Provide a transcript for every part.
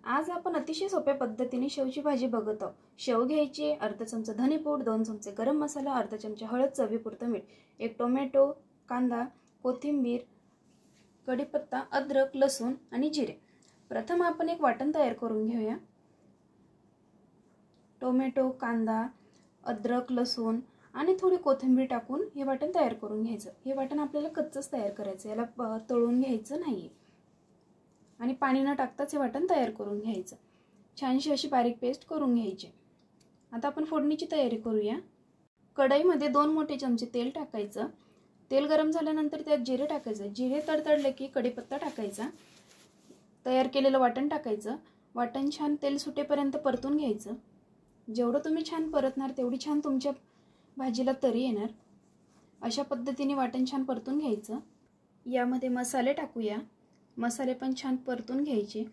आज आपण अतिशय सोप्या पद्धतीने शेवची भाजी बघत आहोत। शेव घ्यायची, अर्धा चमचा धनेपूड, 2 चमचे गरम मसाला, अर्धा चमचा हळद, चवीपुरतं मीठ, एक टोमॅटो, कांदा, कोथिंबीर, कढीपत्ता, अद्रक, लसूण आणि जिरे। प्रथम आपण एक वाटण तयार करून घेऊया। टोमॅटो, कांदा, अद्रक, लसूण आणि थोडी कोथिंबीर टाकून हे वाटण तयार करून घ्यायचं। हे वाटण आपल्याला कच्चंच तयार करायचं, याला तळून घ्यायचं नाहीये। आणि पाणी न टाकताच हे वाटण तयार करून घ्यायचं। छानशी अशी बारीक पेस्ट करून घ्यायची। आता आपण फोडणीची तयारी करूया। कढईमध्ये 2 मोठे चमचे तेल टाकायचं। तेल गरम झाल्यानंतर त्यात जिरे टाकायचं। जिरे तडतडले की कढीपत्ता टाकायचा। तयार केलेलं वाटण टाकायचं। वाटण छान तेल सुटेपर्यंत परतून घ्यायचं। जेवढं तुम्ही छान परतणार तेवढी छान तुमच्या भाजीला तरी येणार। अशा पद्धतीने वाटण छान परतून घ्यायचं। यामध्ये मसाले टाकूया। मसाले पण छान परतून घ्यायचे।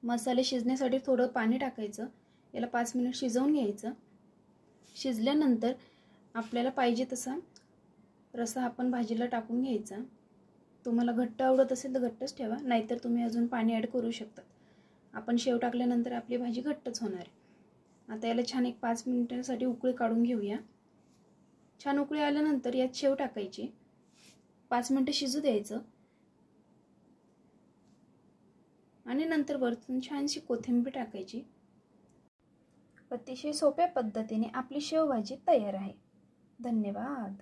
मसाले शिजण्यासाठी थोडं पाणी टाकायचं। याला 5 मिनिट शिजवून घ्यायचं। शिजल्यानंतर आपल्याला पाहिजे तसा रस्सा आपण भाजीला टाकून घ्यायचा। तुम्हाला घट्ट आवडत असेल तर घट्टच ठेवा, नाहीतर तुम्ही अजून पाणी ॲड करू शकता। आपण शेव टाकल्यानंतर आपली भाजी घट्टच होणार आहे। आता याला छान एक 5 मिनिटांसाठी उकळी काढून घेऊया। छान उकळी आल्यानंतर यात शेव टाकायची। 5 मिनिटे शिजू द्यायचं आणि नंतर वरतून छानशी कोथिंबीर टाकायची। अतिशय सोप्या पद्धतीने आपली शेव भाजी तयार आहे। धन्यवाद।